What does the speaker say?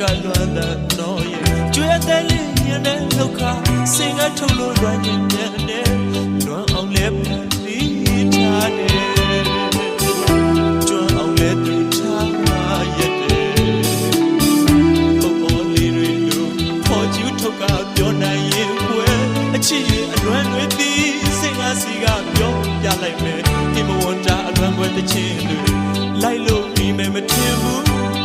ကလွမ်းတဲ့တော့ရဲ့ကျွေးတဲ့လေးညနေလောက်ခစင်ကထုတ်လို့လွမ်းညင်တဲ့လွမ်းအောင်လဲပြီးထားတယ်ကျွမ်းအောင်လဲတူထားရဲ့ပုံအော်လေးတွေလိုခေါ်ကျူးထုတ်ကပြောနိုင်ရင်ကွယ်အချစ်ရဲ့အလွမ်းတွေပြီးစင်ကစီကပြောပြလိုက်မယ်ဒီမဝတာအလွမ်းွယ်တစ်ချင်းတွေလိုက်လို့ပြီးမယ်မထင်ဘူး